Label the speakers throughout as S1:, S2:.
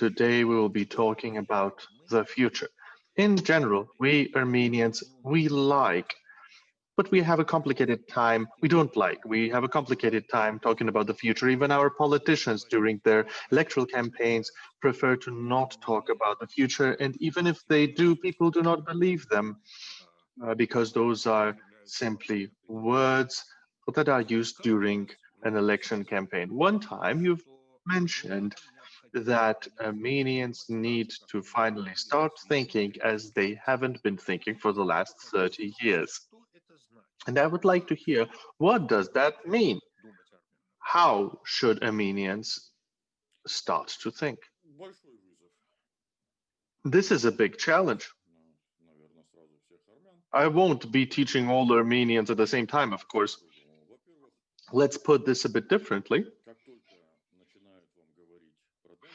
S1: Today we will be talking about the future. In general, we Armenians, we like, but we have a complicated time. We don't like. We have a complicated time talking about the future. Even our politicians during their electoral campaigns prefer to not talk about the future. And even if they do, people do not believe them because those are simply words that are used during an election campaign. One time you've mentioned that Armenians need to finally start thinking as they haven't been thinking for the last 30 years. And I would like to hear, what does that mean? How should Armenians start to think? This is a big challenge. I won't be teaching all Armenians at the same time, of course. Let's put this a bit differently.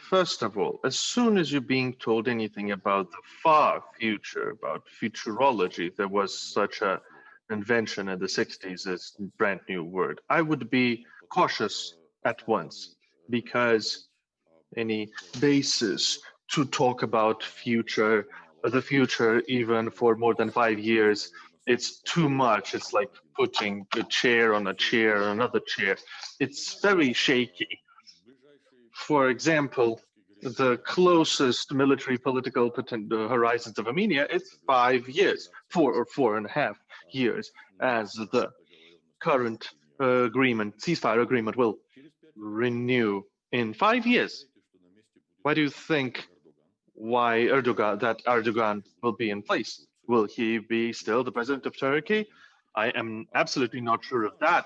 S1: First of all, as soon as you're being told anything about the far future, about futurology, there was such an invention in the 60s, it's a brand new word. I would be cautious at once because any basis to talk about the future even for more than 5 years, it's too much. It's like putting a chair on a chair, another chair. It's very shaky. For example, the closest military political horizons of Armenia is 5 years, 4.5 years, as the current ceasefire agreement will renew in 5 years. Why do you think Erdogan will be in place? Will he be still the president of Turkey? I am absolutely not sure of that.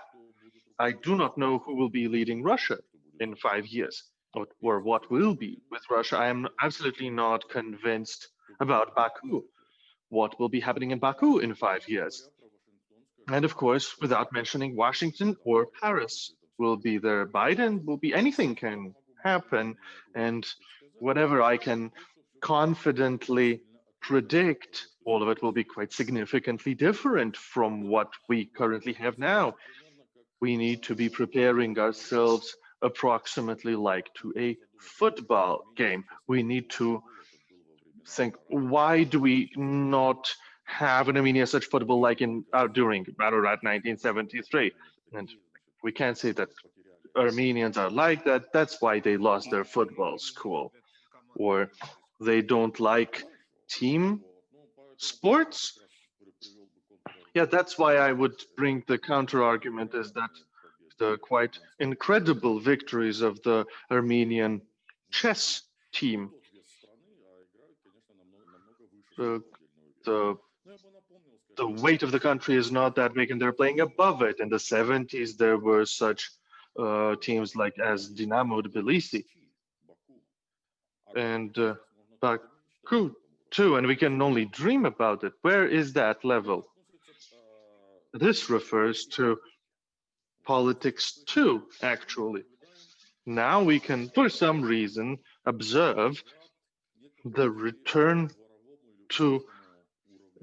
S1: I do not know who will be leading Russia in 5 years, or what will be with Russia. I am absolutely not convinced about Baku. What will be happening in Baku in 5 years? And of course, without mentioning Washington or Paris, will be there Biden, will be anything can happen. And whatever I can confidently predict, all of it will be quite significantly different from what we currently have now. We need to be preparing ourselves approximately like to a football game. We need to think, why do we not have in Armenia such football like during Ararat 1973? And we can't say that Armenians are like that. That's why they lost their football school. Or they don't like team sports. Yeah, that's why I would bring the counter argument is that the quite incredible victories of the Armenian chess team. The weight of the country is not that big and they're playing above it. In the 70s, there were such teams like as Dinamo Tbilisi and Baku too, and we can only dream about it. Where is that level? This refers to politics too, actually. Now we can, for some reason, observe the return to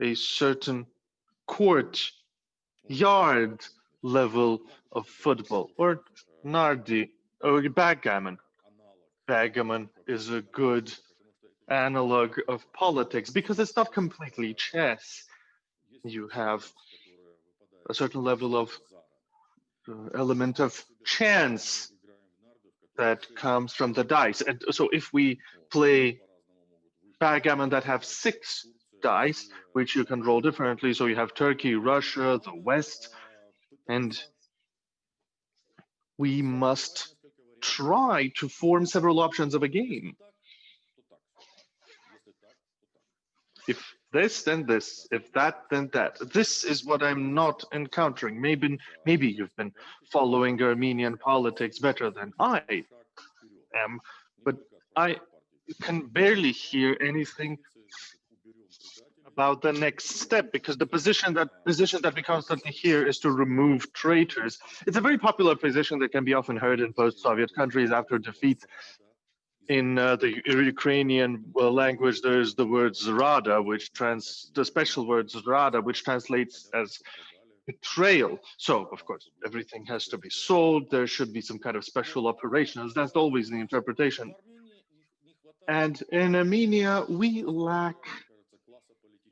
S1: a certain courtyard level of football, or nardi, or backgammon. Backgammon is a good analog of politics because it's not completely chess. You have a certain level of element of chance that comes from the dice. And so if we play backgammon that have 6 dice, which you can roll differently, so you have Turkey, Russia, the West, and we must try to form several options of a game. If this, then this. If that, then that. This is what I'm not encountering. Maybe you've been following Armenian politics better than I am, but I can barely hear anything about the next step, because the position that we constantly hear is to remove traitors. It's a very popular position that can be often heard in post-Soviet countries after defeat. In the Ukrainian language, there's the word zrada, the special word zrada, which translates as betrayal. So, of course, everything has to be sold. There should be some kind of special operations. That's always the interpretation. And in Armenia, we lack,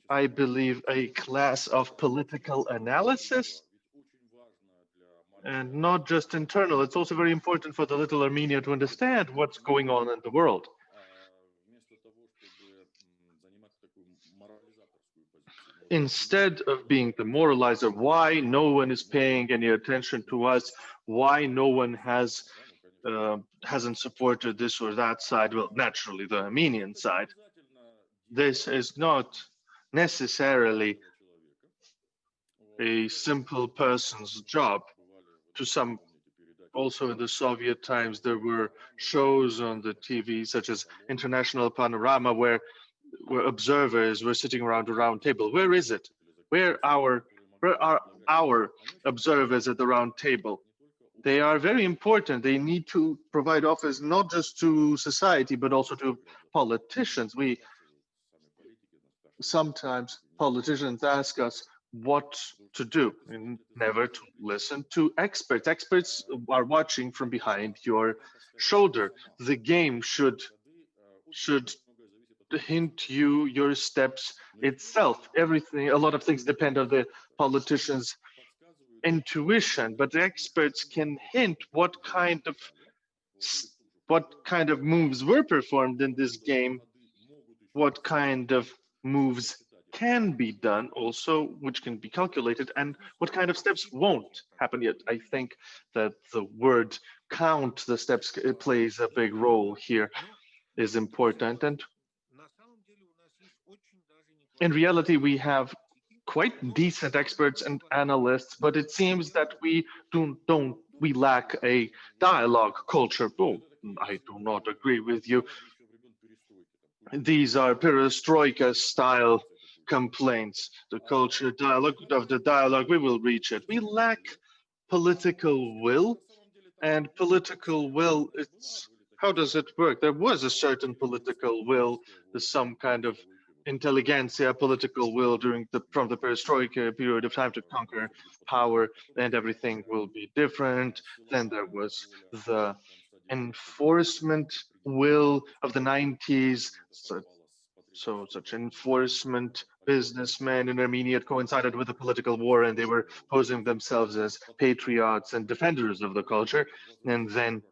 S1: I believe, a class of political analysis, and not just internal. It's also very important for the little Armenia to understand what's going on in the world. Instead of being the moralizer, why no one is paying any attention to us, why no one hasn't supported this or that side, well, naturally the Armenian side. This is not necessarily a simple person's job. To some, also in the Soviet times, there were shows on the TV, such as International Panorama, where observers were sitting around a round table. Where is it? Where are our observers at the round table? They are very important. They need to provide office not just to society, but also to politicians. Sometimes politicians ask us what to do and never to listen to experts. Experts are watching from behind your shoulder. The game should hint you your steps itself. Everything, a lot of things depend on the politician's intuition, but the experts can hint what kind of moves were performed in this game, what kind of moves can be done also, which can be calculated, and what kind of steps won't happen yet. I think that the word count the steps plays a big role here, is important. And in reality, we have quite decent experts and analysts, but it seems that we lack a dialogue culture. Oh, I do not agree with you. These are perestroika style complaints. The culture dialogue of the dialogue, we will reach it. We lack political will, and political will, it's, how does it work? There was a certain political will, there's some kind of intelligentsia political will from the perestroika period of time to conquer power, and everything will be different. Then there was the enforcement will of the 90s. So such enforcement businessmen in Armenia coincided with the political war, and they were posing themselves as patriots and defenders of the culture. And then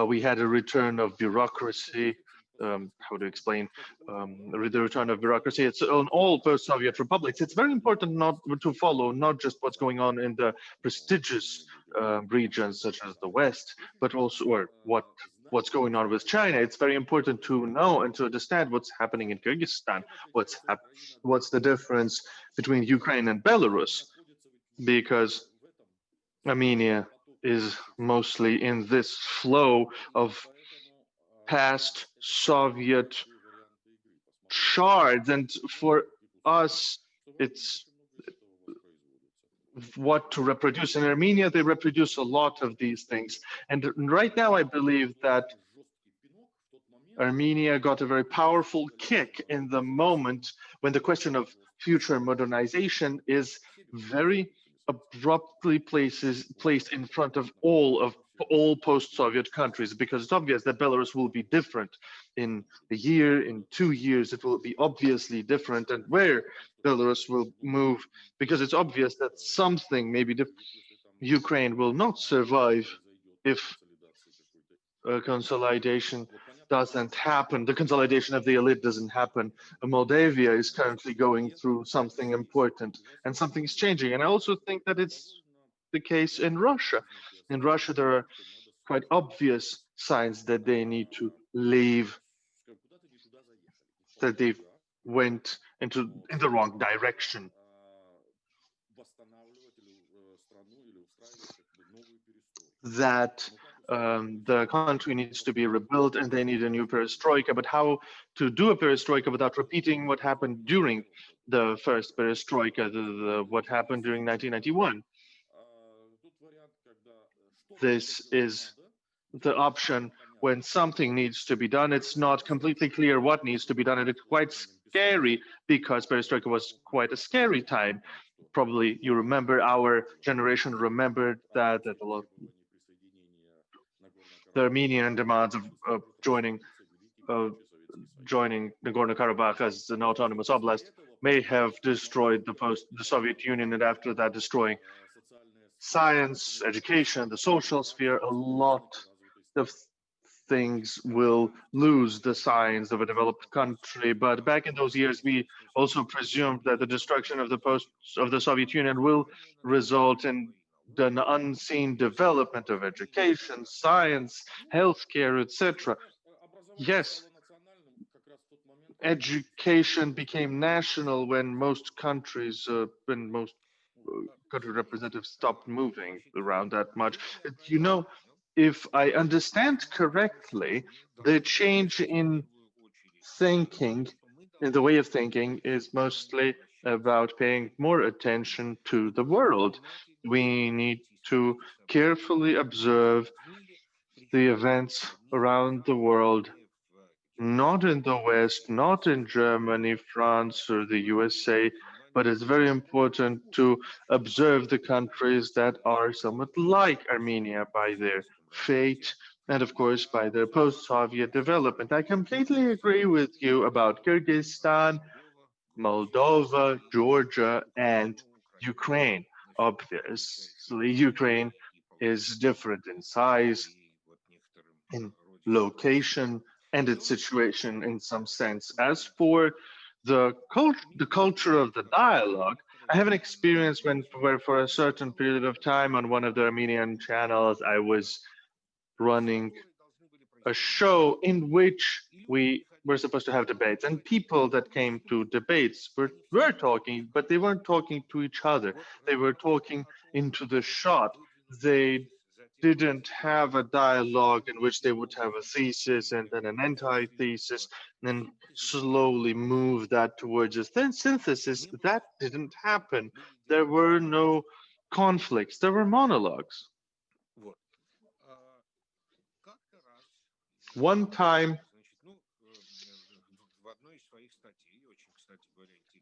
S1: we had a return of bureaucracy. How to explain the return of bureaucracy? It's on all post-Soviet republics. It's very important not to follow not just what's going on in the prestigious regions such as the West, but also what's going on with China. It's very important to know and to understand what's happening in Kyrgyzstan. What's the difference between Ukraine and Belarus? Because Armenia is mostly in this flow of past Soviet shards, and for us, it's what to reproduce. In Armenia, they reproduce a lot of these things. And right now, I believe that Armenia got a very powerful kick in the moment when the question of future modernization is very abruptly placed in front of all post-Soviet countries, because it's obvious that Belarus will be different in a year, in 2 years. It will be obviously different, and where Belarus will move, because it's obvious that something maybe Ukraine will not survive if a consolidation doesn't happen. The consolidation of the elite doesn't happen. Moldavia is currently going through something important, and something's changing. And I also think that it's the case in Russia. In Russia, there are quite obvious signs that they need to leave, that they went in the wrong direction. That the country needs to be rebuilt and they need a new perestroika. But how to do a perestroika without repeating what happened during the first perestroika, what happened during 1991? This is the option when something needs to be done. It's not completely clear what needs to be done, and it's quite scary because perestroika was quite a scary time. Probably you remember, our generation remembered that a lot the Armenian demands of joining joining Nagorno-Karabakh as an autonomous oblast may have destroyed the Soviet Union, and after that destroying science, education, the social sphere. A lot of things will lose the signs of a developed country. But back in those years, we also presumed that the destruction of the Soviet Union will result in an unseen development of education, science, healthcare, etc. Yes, education became national when most countries, when most country representatives stopped moving around that much. You know, if I understand correctly, the change in thinking, in the way of thinking, is mostly about paying more attention to the world. We need to carefully observe the events around the world, not in the West, not in Germany, France, or the USA, but it's very important to observe the countries that are somewhat like Armenia by their fate and, of course, by their post-Soviet development. I completely agree with you about Kyrgyzstan, Moldova, Georgia, and Ukraine. Obviously, Ukraine is different in size, in location, and its situation in some sense. As for the culture of the dialogue, I have an experience where for a certain period of time on one of the Armenian channels, I was running a show in which we were supposed to have debates, and people that came to debates were talking, but they weren't talking to each other. They were talking into the shot. They didn't have a dialogue in which they would have a thesis and then an antithesis, and then slowly move that towards a synthesis. That didn't happen. There were no conflicts. There were monologues. One time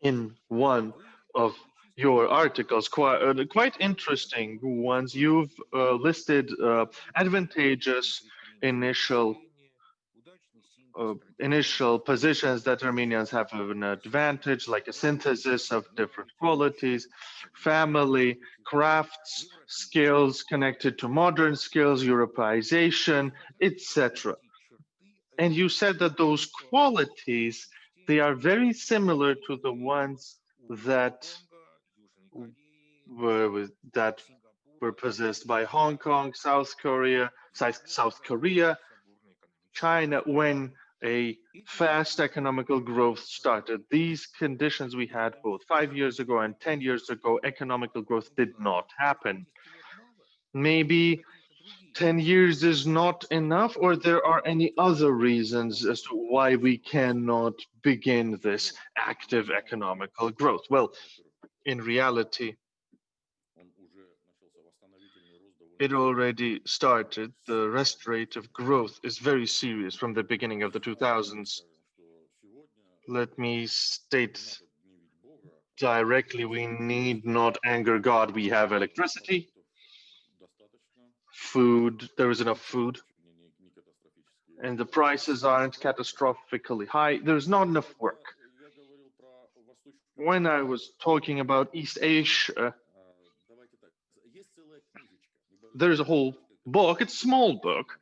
S1: in one of your articles, quite interesting ones, you've listed advantageous initial positions that Armenians have an advantage, like a synthesis of different qualities, family, crafts, skills connected to modern skills, Europeization, etc. And you said that those qualities, they are very similar to the ones that were possessed by Hong Kong, South Korea, China, when a fast economical growth started. These conditions we had both 5 years ago and 10 years ago, economical growth did not happen. Maybe 10 years is not enough, or there are any other reasons as to why we cannot begin this active economical growth? Well, in reality, it already started. The restorative growth is very serious from the beginning of the 2000s. Let me state directly, we need not anger God. We have electricity, food, there is enough food, and the prices aren't catastrophically high. There's not enough work. When I was talking about East Asia, there's a whole book, it's a small book,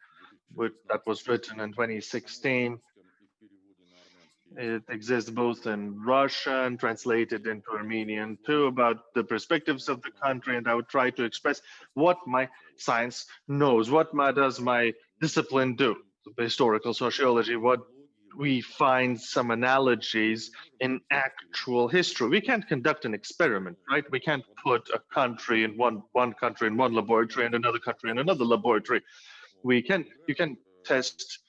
S1: that was written in 2016. It exists both in Russian and translated into Armenian too, about the perspectives of the country, and I would try to express what my science knows, what does my discipline do, historical sociology, what we find some analogies in actual history. We can't conduct an experiment, right? We can't put a country in one country in one laboratory and another country in another laboratory. You can test,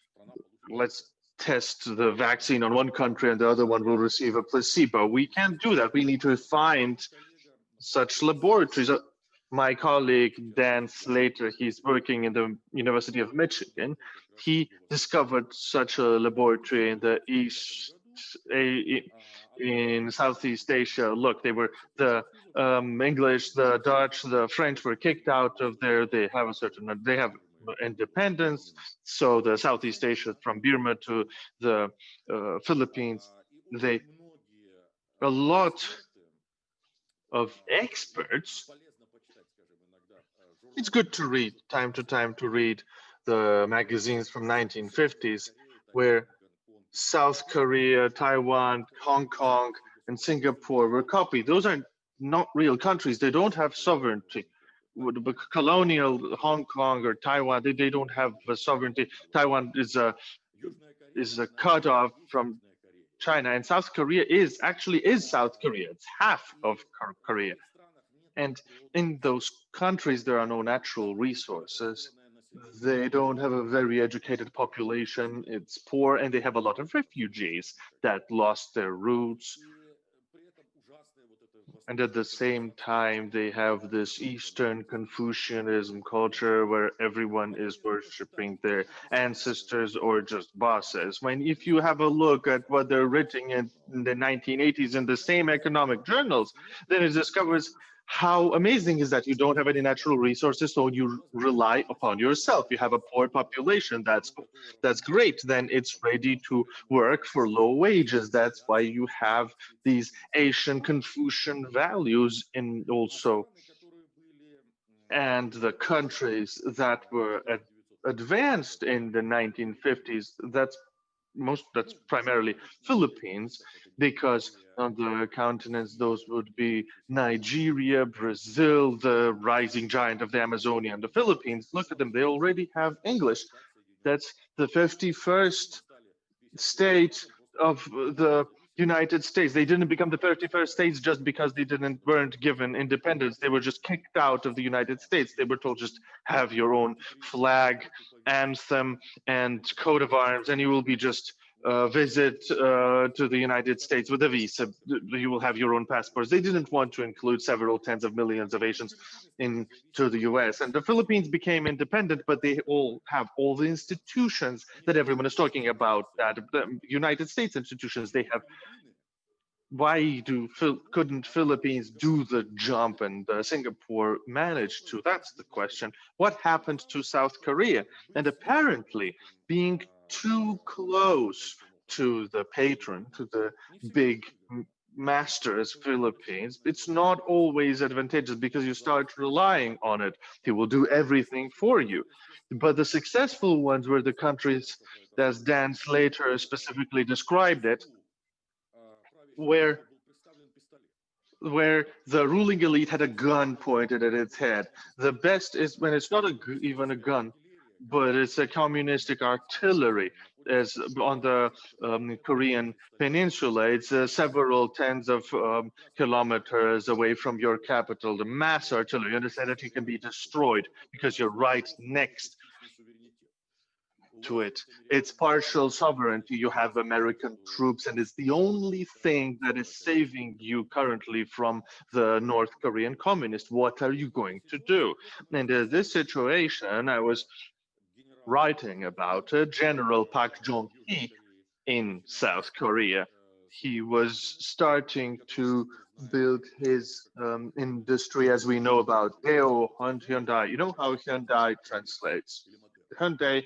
S1: let's test the vaccine on one country and the other one will receive a placebo. We can't do that. We need to find such laboratories. My colleague Dan Slater, he's working in the University of Michigan. He discovered such a laboratory in the in Southeast Asia. Look, they were the English, the Dutch, the French were kicked out of there. They have independence. So the Southeast Asia, from Burma to the Philippines, a lot of experts, it's good to read time to time to read the magazines from 1950s where South Korea, Taiwan, Hong Kong, and Singapore were copied. Those are not real countries. They don't have sovereignty. Colonial Hong Kong or Taiwan, they don't have sovereignty. Taiwan is a cut off from China, and South Korea is South Korea. It's half of Korea. And in those countries, there are no natural resources. They don't have a very educated population. It's poor, and they have a lot of refugees that lost their roots. And at the same time, they have this Eastern Confucianism culture where everyone is worshiping their ancestors or just bosses. When if you have a look at what they're writing in the 1980s in the same economic journals, then it discovers how amazing is that you don't have any natural resources, so you rely upon yourself. You have a poor population, that's great. Then it's ready to work for low wages. That's why you have these Asian Confucian values in also. And the countries that were advanced in the 1950s, that's primarily Philippines, because on the continents, those would be Nigeria, Brazil, the rising giant of the Amazonia, and the Philippines. Look at them, they already have English. That's the 51st state of the United States. They didn't become the 31st states just because they weren't given independence. They were just kicked out of the United States. They were told just have your own flag, anthem, and coat of arms, and you will be just visit to the United States with a visa. You will have your own passports. They didn't want to include several tens of millions of Asians into the US. And the Philippines became independent, but they all have all the institutions that everyone is talking about, that the United States institutions. They have. Why couldn't Philippines do the jump and Singapore managed to? That's the question. What happened to South Korea? And apparently being too close to the patron, to the big masters, Philippines, it's not always advantageous because you start relying on it. He will do everything for you. But the successful ones were the countries, as Dan Slater specifically described it, where the ruling elite had a gun pointed at its head. The best is when it's not even a gun, but it's a communistic artillery. As on the Korean peninsula, it's several tens of kilometers away from your capital. The mass artillery, you understand that it can be destroyed because you're right next to it. It's partial sovereignty. You have American troops, and it's the only thing that is saving you currently from the North Korean communists. What are you going to do? And in this situation, I was writing about General Park Jong-hee in South Korea. He was starting to build his industry, as we know about Daewoo, Hyundai. You know how Hyundai translates? Hyundai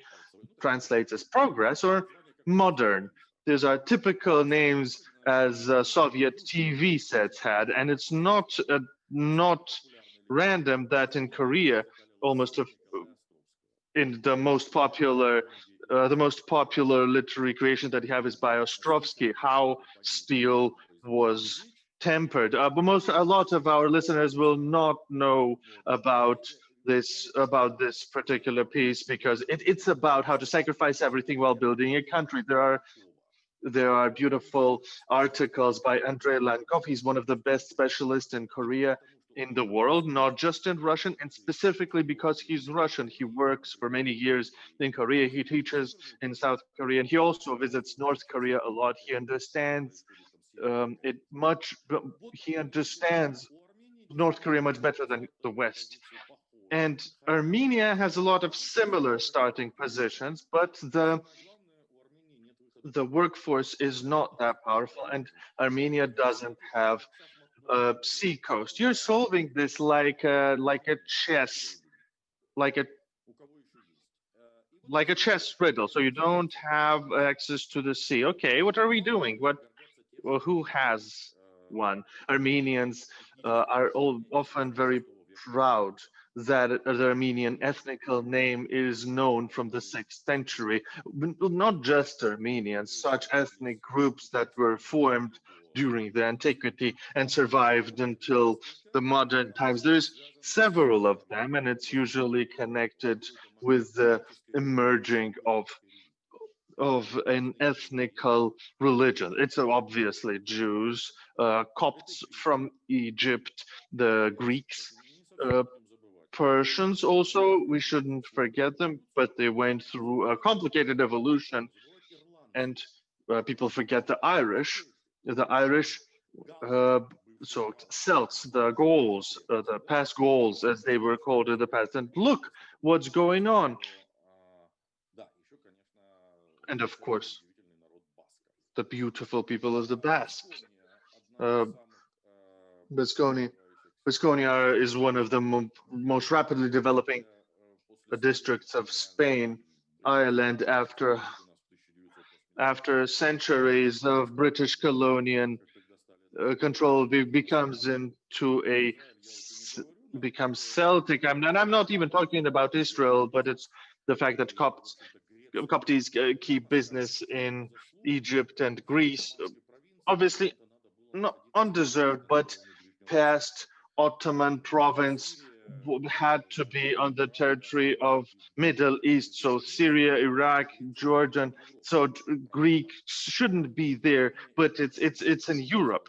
S1: translates as progress or modern. These are typical names as Soviet TV sets had, and it's not random that in Korea, almost in the most popular literary creation that you have is by Ostrovsky, how steel was tempered. But a lot of our listeners will not know about this particular piece because it's about how to sacrifice everything while building a country. There are beautiful articles by Andrei Lankov. He's one of the best specialists in Korea in the world, not just in Russian, and specifically because he's Russian. He works for many years in Korea. He teaches in South Korea, and he also visits North Korea a lot. He understands he understands North Korea much better than the West. And Armenia has a lot of similar starting positions, but the workforce is not that powerful, and Armenia doesn't have a sea coast. You're solving this like a chess, like a like a chess riddle. So you don't have access to the sea. Okay, what are we doing? Well, who has one? Armenians are all often very proud that the Armenian ethnical name is known from the 6th century. Not just Armenians, such ethnic groups that were formed during the antiquity and survived until the modern times. There's several of them, and it's usually connected with the emerging of an ethnical religion. It's obviously Jews, Copts from Egypt, the Greeks, Persians also, we shouldn't forget them, but they went through a complicated evolution, and people forget the Irish. The Irish, so Celts, the Gauls, the past Gauls, as they were called in the past. And look what's going on. And of course, the beautiful people of the Basque. Basconia is one of the most rapidly developing districts of Spain. Ireland, after centuries of British colonial control, becomes Celtic. I'm not even talking about Israel, but it's the fact that Copts keep business in Egypt and Greece. Obviously, not undeserved, but past Ottoman province had to be on the territory of Middle East, so Syria, Iraq, Jordan. So Greek shouldn't be there, but it's in Europe,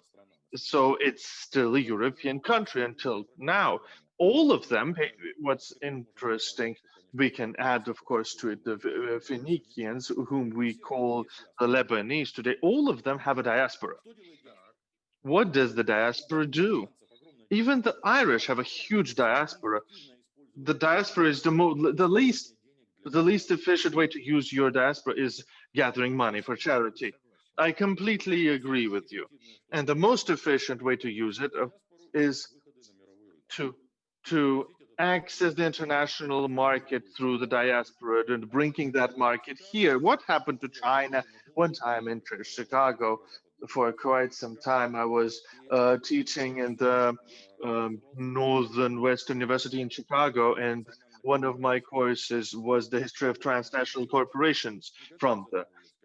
S1: so it's still a European country until now. All of them. What's interesting, we can add, of course, to it the Phoenicians, whom we call the Lebanese today. All of them have a diaspora. What does the diaspora do? Even the Irish have a huge diaspora. The diaspora is the least efficient way to use your diaspora is gathering money for charity. I completely agree with you. And the most efficient way to use it is to access the international market through the diaspora and bringing that market here. What happened to China? One time in Chicago, for quite some time, I was teaching in the Northern Western University in Chicago, and one of my courses was the history of transnational corporations from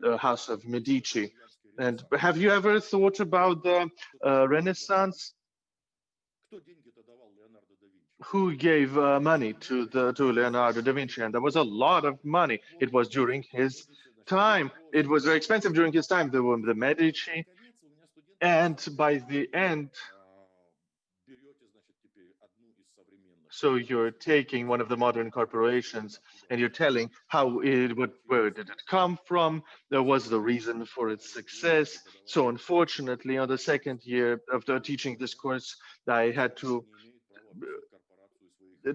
S1: the House of Medici. And have you ever thought about the Renaissance? Who gave money to Leonardo da Vinci? And there was a lot of money. It was during his time. It was very expensive during his time. There were the Medici, and by the end, so you're taking one of the modern corporations and you're telling where did it come from? There was the reason for its success. So unfortunately, on the second year of teaching this course, I had to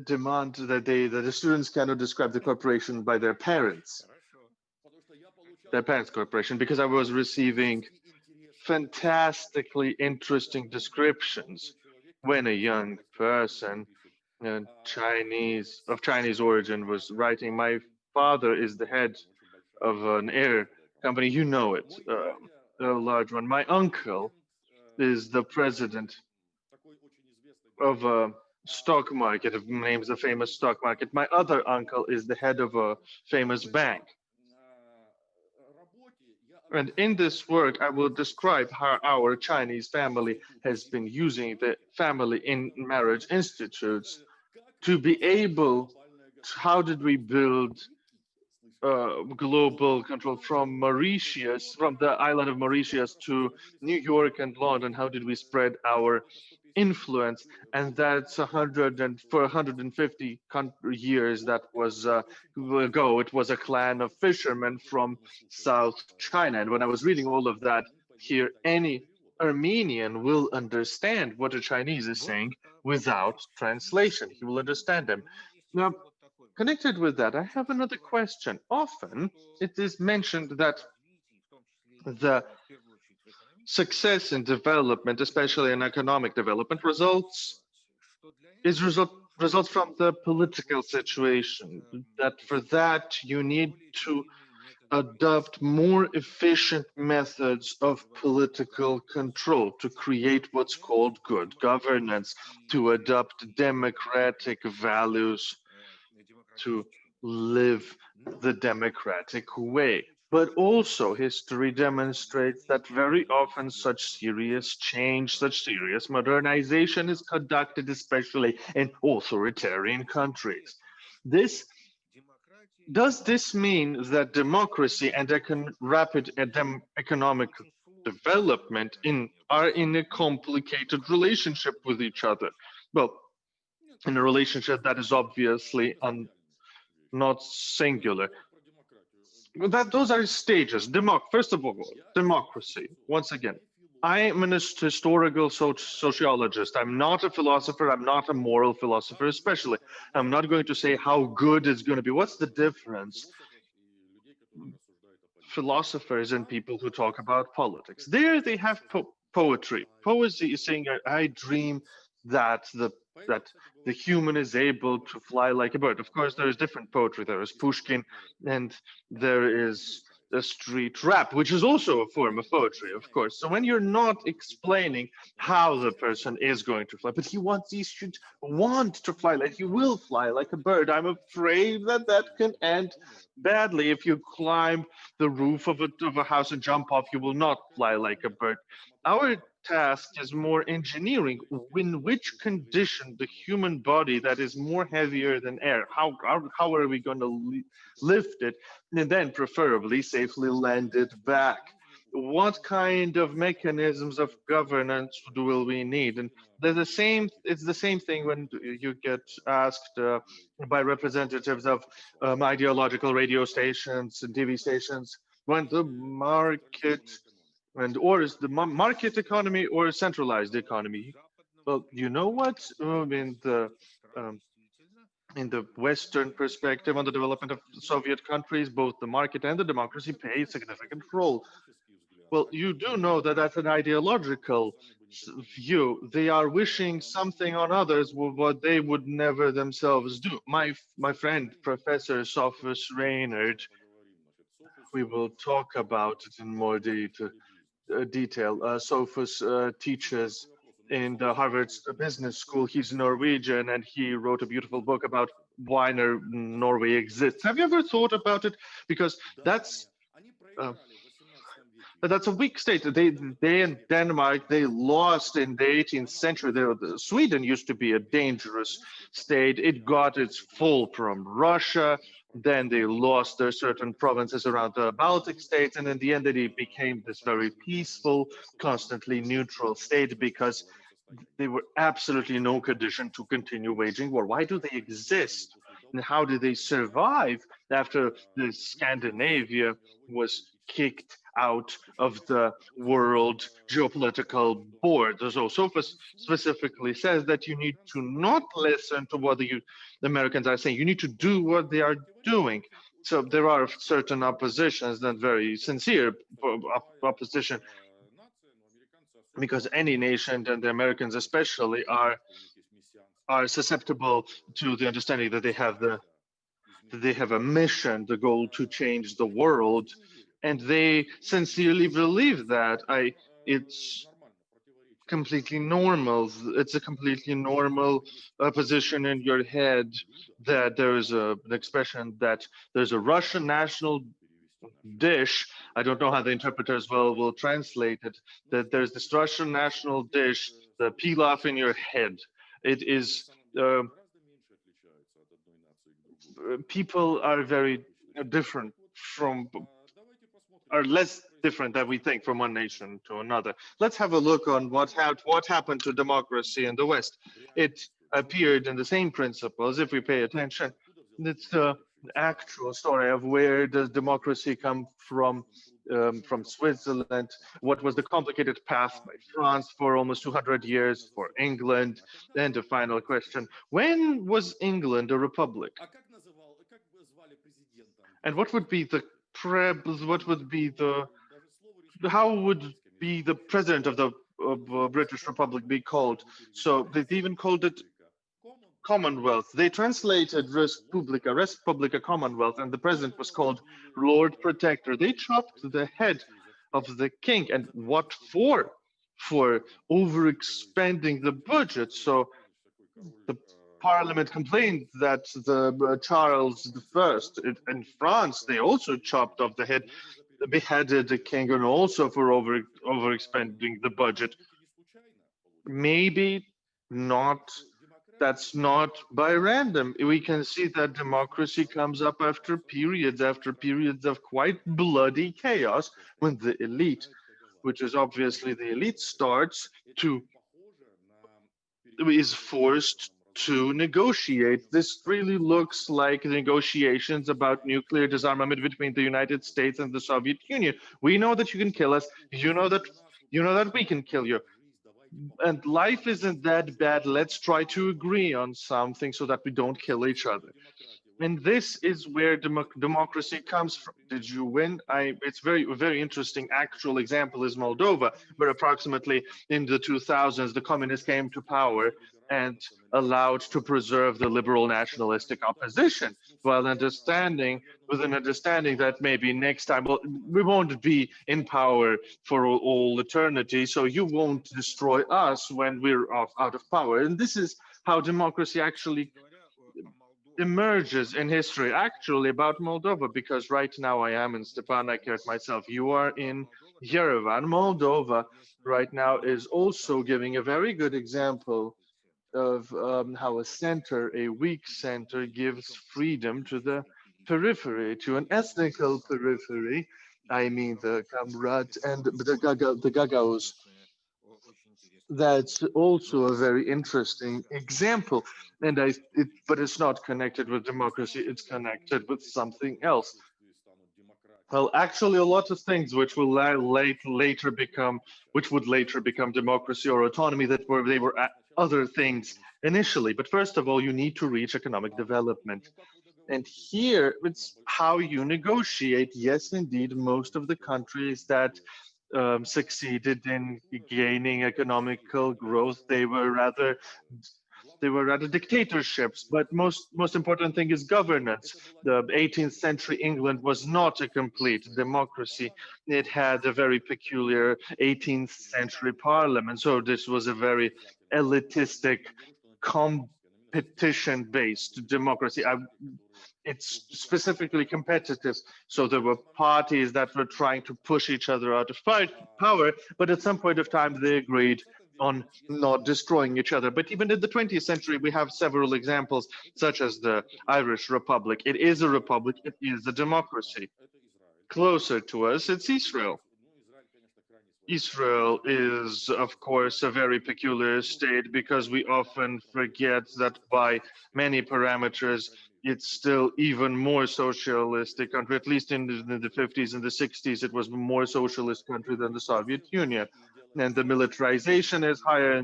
S1: demand that the students cannot describe the corporation by their parents' corporation, because I was receiving fantastically interesting descriptions when a young person of Chinese origin was writing. My father is the head of an air company, you know it, a large one. My uncle is the president of a stock market, names a famous stock market. My other uncle is the head of a famous bank. And in this work, I will describe how our Chinese family has been using the family in marriage institutes to be able how did we build global control from Mauritius, from the island of Mauritius to New York and London? How did we spread our influence? And that's 150 years that was ago. It was a clan of fishermen from South China. And when I was reading all of that here, any Armenian will understand what a Chinese is saying without translation. He will understand them. Now, connected with that, I have another question. Often it is mentioned that the success in development, especially in economic development, is result results from the political situation, that for that you need to adopt more efficient methods of political control to create what's called good governance, to adopt democratic values, to live the democratic way. But also, history demonstrates that very often such serious change, such serious modernization is conducted, especially in authoritarian countries. Does this mean that democracy and rapid economic development are in a complicated relationship with each other? Well, in a relationship that is obviously not singular. Those are stages. First of all, democracy. Once again, I am an historical sociologist. I'm not a philosopher. I'm not a moral philosopher, especially. I'm not going to say how good it's going to be. What's the difference? Philosophers and people who talk about politics. There they have poetry. Poesy is saying, I dream that the human is able to fly like a bird. Of course, there is different poetry. There is Pushkin, and there is the street rap, which is also a form of poetry, of course. So when you're not explaining how the person is going to fly, but he should want to fly, like he will fly like a bird. I'm afraid that that can end badly. If you climb the roof of a house and jump off, you will not fly like a bird. Our task is more engineering. In which condition the human body that is more heavier than air, how are we going to lift it, and then preferably safely land it back? What kind of mechanisms of governance will we need? And it's the same thing when you get asked by representatives of ideological radio stations and TV stations, when the market or is the market economy or a centralized economy? Well, you know what? Um, in the Western perspective on the development of Soviet countries, both the market and the democracy play a significant role. Well, you do know that that's an ideological view. They are wishing something on others what they would never themselves do. My friend, Professor Sophus Reynard, we will talk about it in more detail. Sophus teaches in the Harvard Business School. He's Norwegian, and he wrote a beautiful book about why Norway exists. Have you ever thought about it? Because uh, that's a weak state. They in Denmark, they lost in the 18th century. Sweden used to be a dangerous state. It got its fall from Russia. Then they lost their certain provinces around the Baltic states. And in the end, it became this very peaceful, constantly neutral state because they were absolutely no condition to continue waging war. Why do they exist? And how did they survive after the Scandinavia was kicked out of the world geopolitical board? So Sophus specifically says that you need to not listen to what the Americans are saying. You need to do what they are doing. So there are certain oppositions, that very sincere opposition, because any nation, and the Americans especially, are susceptible to the understanding that they have a mission, the goal to change the world, and they sincerely believe that. It's completely normal. It's a completely normal position in your head that there is an expression that there's a Russian national dish. I don't know how the interpreters will translate it. That there's this Russian national dish, the pilaf in your head. It is people are very different are less different than we think from one nation to another. Let's have a look on what happened to democracy in the West. It appeared in the same principles. If we pay attention, it's the actual story of where does democracy come from Switzerland, what was the complicated path by France for almost 200 years, for England, and the final question, when was England a republic? And what would be the how would be the president of the British Republic be called? So they even called it Commonwealth. They translated Respublica Commonwealth, and the president was called Lord Protector. They chopped the head of the king. And what for? For overexpending the budget. So the parliament complained that the Charles I in France, they also chopped off the head, beheaded the king, and also for overexpending the budget. Maybe not. That's not by random. We can see that democracy comes up after periods of quite bloody chaos, when the elite, which is obviously the elite, is forced to negotiate. This really looks like negotiations about nuclear disarmament between the United States and the Soviet Union. We know that you can kill us. You know that we can kill you. And life isn't that bad. Let's try to agree on something so that we don't kill each other. And this is where democracy comes from. Did you win? It's very interesting. Actual example is Moldova, where approximately in the 2000s, the communists came to power and allowed to preserve the liberal nationalistic opposition, while with an understanding that maybe next time, well, we won't be in power for all eternity, so you won't destroy us when we're out of power. And this is how democracy actually emerges in history. Actually, about Moldova, because right now I am in Stepanakert myself. You are in Yerevan. Moldova right now is also giving a very good example of how a weak center gives freedom to the periphery, to an ethnical periphery. I mean the Kamrat and the Gagauz. That's also a very interesting example. But it's not connected with democracy, it's connected with something else. Well, actually, a lot of things which will later become democracy or autonomy, they were other things initially. But first of all, you need to reach economic development. And here, it's how you negotiate. Yes, indeed, most of the countries that succeeded in gaining economical growth, they were rather dictatorships. But most important thing is governance. The 18th century England was not a complete democracy. It had a very peculiar 18th century parliament. So this was a very elitistic, competition-based democracy. It's specifically competitive. So there were parties that were trying to push each other out of power, but at some point of time they agreed on not destroying each other. But even in the 20th century, we have several examples, such as the Irish Republic. It is a republic, it is a democracy. Closer to us, it's Israel. Israel is, of course, a very peculiar state, because we often forget that by many parameters, it's still even more socialistic country. At least in the 50s and the 60s, it was a more socialist country than the Soviet Union. And the militarization is higher,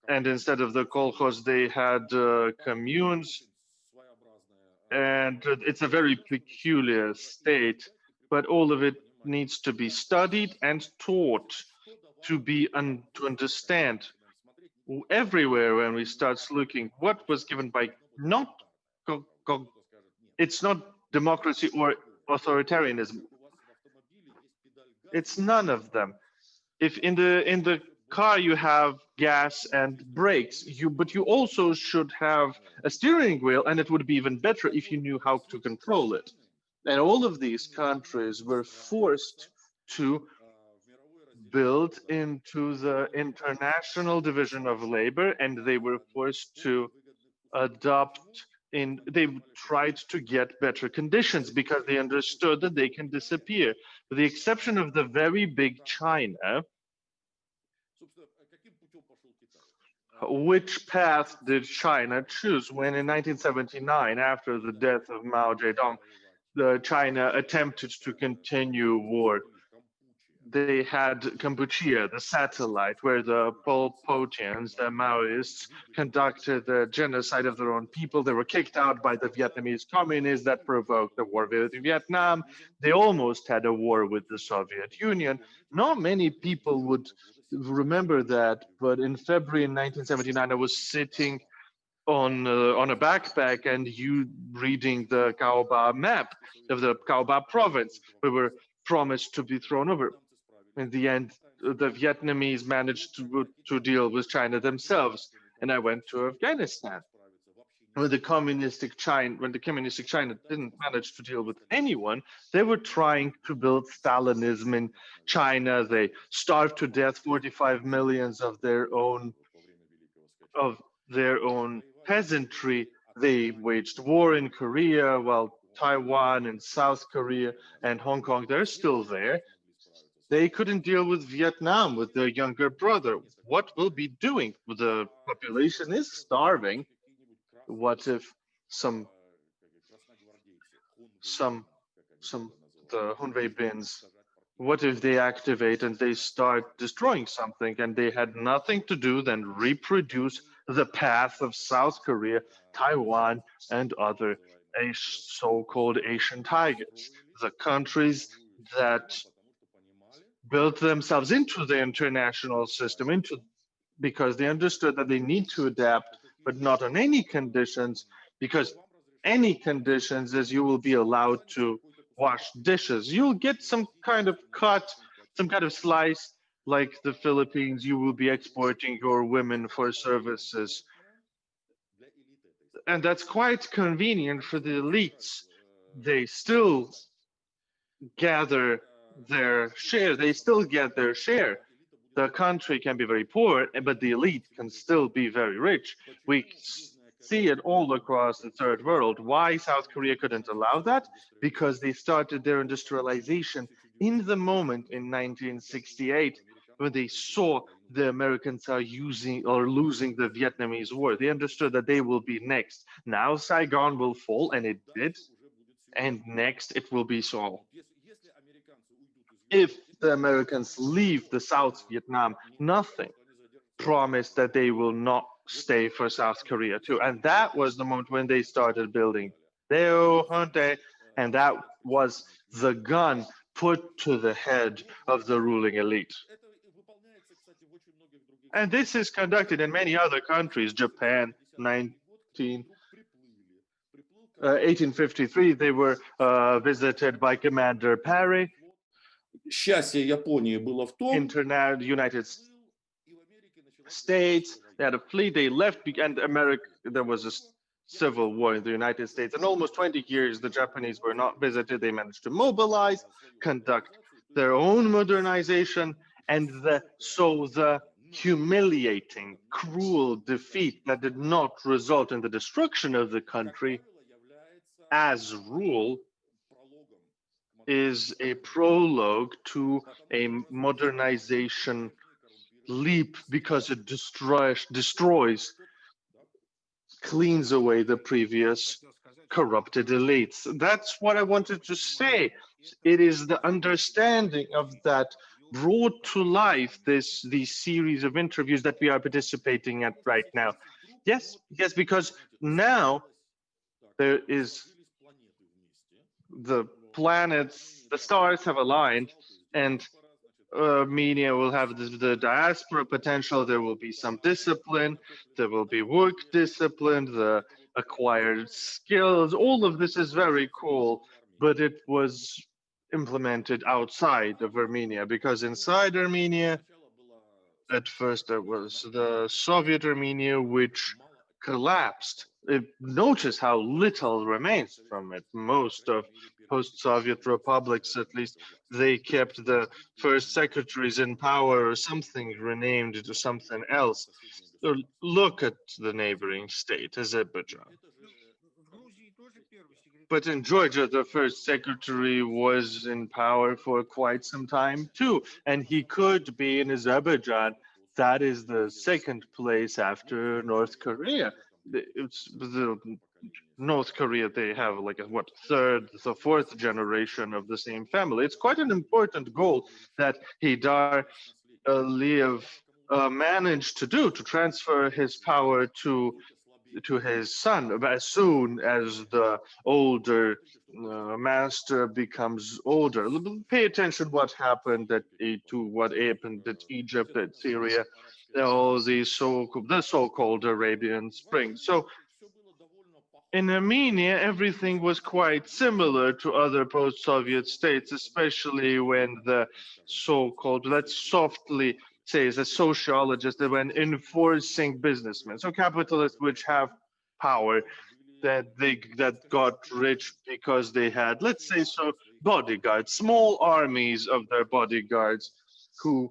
S1: and instead of the kolkhoz, they had communes. And it's a very peculiar state, but all of it needs to be studied and taught to understand everywhere. When we start looking, what was given by it's not democracy or authoritarianism. It's none of them. If in the car you have gas and brakes, but you also should have a steering wheel, and it would be even better if you knew how to control it. And all of these countries were forced to build into the international division of labor, and they were forced to they tried to get better conditions because they understood that they can disappear. With the exception of the very big China, which path did China choose when in 1979, after the death of Mao Zedong, China attempted to continue war? They had Kampuchea, the satellite, where the Pol Potians, the Maoists, conducted the genocide of their own people. They were kicked out by the Vietnamese communists that provoked the war with Vietnam. They almost had a war with the Soviet Union. Not many people would remember that, but in February 1979, I was sitting on a backpack and you reading the Kaoba map of the Kaoba province. We were promised to be thrown over. In the end, the Vietnamese managed to deal with China themselves, and I went to Afghanistan. When the communistic China didn't manage to deal with anyone, they were trying to build Stalinism in China. They starved to death 45 millions of their own peasantry. They waged war in Korea, while Taiwan and South Korea and Hong Kong, they're still there. They couldn't deal with Vietnam, with their younger brother. What will be doing? The population is starving. What if some the Hunvei bins, what if they activate and they start destroying something, and they had nothing to do than reproduce the path of South Korea, Taiwan, and other so-called Asian tigers, the countries that built themselves into the international system, because they understood that they need to adapt, but not on any conditions, because any conditions is you will be allowed to wash dishes. You'll get some kind of cut, some kind of slice, like the Philippines, you will be exporting your women for services. And that's quite convenient for the elites. They still gather their share, they still get their share. The country can be very poor, but the elite can still be very rich. We see it all across the third world. Why South Korea couldn't allow that? Because they started their industrialization in the moment in 1968 when they saw the Americans are losing the Vietnamese war. They understood that they will be next. Now Saigon will fall, and it did. And next it will be Seoul. If the Americans leave the South Vietnam, nothing promised that they will not stay for South Korea too. And that was the moment when they started building Deo Hunte, and that was the gun put to the head of the ruling elite. And this is conducted in many other countries. Japan, 1853, they were visited by Commander Parry. United States, they had a fleet, they left, and America, there was a civil war in the United States. And almost 20 years, the Japanese were not visited. They managed to mobilize, conduct their own modernization, and the humiliating, cruel defeat that did not result in the destruction of the country as rule is a prologue to a modernization leap, because it destroys, cleans away the previous corrupted elites. That's what I wanted to say. It is the understanding of that brought to life these series of interviews that we are participating at right now. Yes, because now there is the planets, the stars have aligned, and Armenia will have the diaspora potential. There will be some discipline, there will be work discipline, the acquired skills. All of this is very cool, but it was implemented outside of Armenia, because inside Armenia, at first there was the Soviet Armenia, which collapsed. Notice how little remains from it. Most of post-Soviet republics, at least, they kept the first secretaries in power, or something renamed to something else. So look at the neighboring state, Azerbaijan. But in Georgia, the first secretary was in power for quite some time too, and he could be in Azerbaijan. That is the second place after North Korea. It's the North Korea, they have like a third, the fourth generation of the same family. It's quite an important goal that Heydar Aliyev managed to do, to transfer his power to to his son as soon as the older master becomes older. Pay attention what happened to what happened at Egypt, at Syria, all these so-called Arabian Spring. So in Armenia, everything was quite similar to other post-Soviet states, especially when the so-called, let's softly say, as a sociologist, that when enforcing businessmen, so capitalists which have power, that got rich because they had, let's say, so bodyguards, small armies of their bodyguards who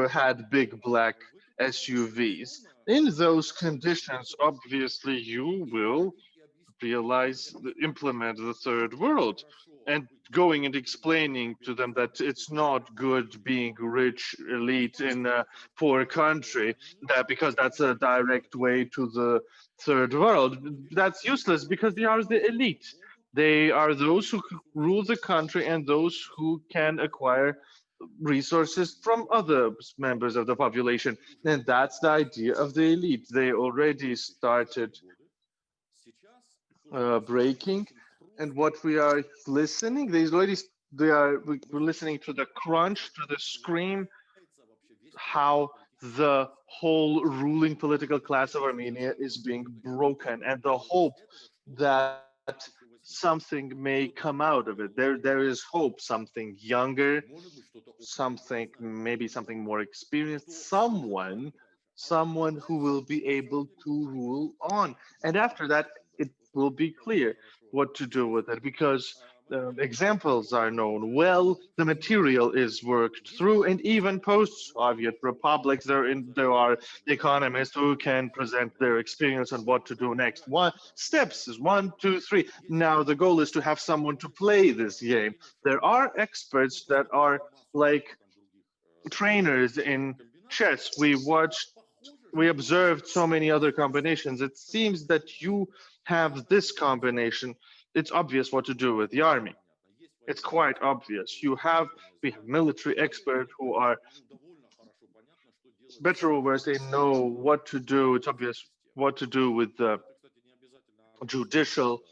S1: had big black SUVs. In those conditions, obviously, you will implement the third world, and going and explaining to them that it's not good being rich elite in a poor country, that because that's a direct way to the third world, that's useless because they are the elite. They are those who rule the country and those who can acquire resources from other members of the population. And that's the idea of the elite. They already started breaking, and what we are listening, we're listening to the crunch, to the scream, how the whole ruling political class of Armenia is being broken, and the hope that something may come out of it. There is hope, something younger, maybe something more experienced, someone who will be able to rule on. And after that, it will be clear what to do with it, because examples are known well, the material is worked through, and even post-Soviet republics, there are economists who can present their experience on what to do next. Steps is 1, 2, 3. Now the goal is to have someone to play this game. There are experts that are like trainers in chess. We observed so many other combinations. It seems that you have this combination. It's obvious what to do with the army. It's quite obvious. We have military experts who are better or worse, they know what to do. It's obvious what to do with the judicial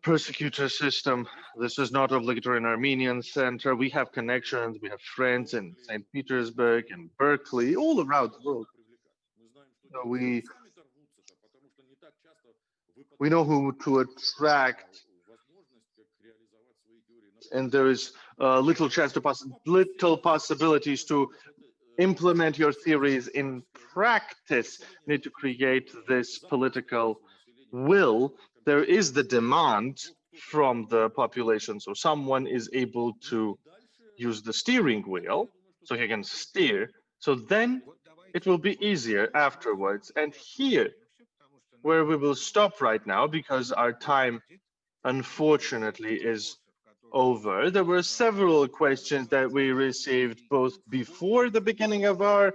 S1: persecutor system. This is not obligatory in Armenian Center. We have connections, we have friends in St. Petersburg and Berkeley, all around the world. We know who to attract, and there is little possibilities to implement your theories in practice. You need to create this political will. There is the demand from the population, so someone is able to use the steering wheel, so he can steer. So then it will be easier afterwards. And here, where we will stop right now, because our time, unfortunately, is over. There were several questions that we received both before the beginning of our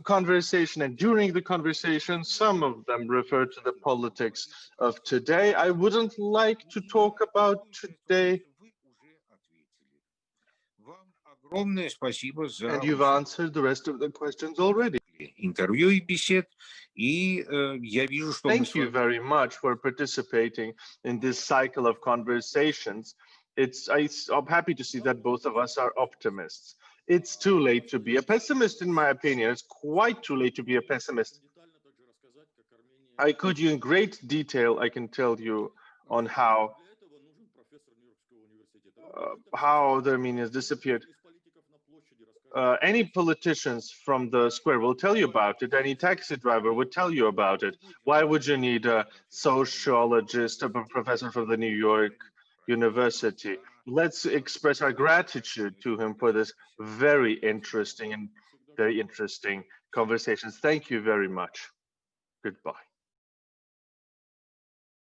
S1: conversation and during the conversation. Some of them refer to the politics of today. I wouldn't like to talk about today. And you've answered the rest of the questions already. Thank you very much for participating in this cycle of conversations. I'm happy to see that both of us are optimists. It's too late to be a pessimist, in my opinion. It's quite too late to be a pessimist. In great detail, I can tell you on how the Armenians disappeared. Any politicians from the square will tell you about it. Any taxi driver would tell you about it. Why would you need a sociologist, a professor from the New York University? Let's express our gratitude to him for this very interesting conversations. Thank you very much. Goodbye.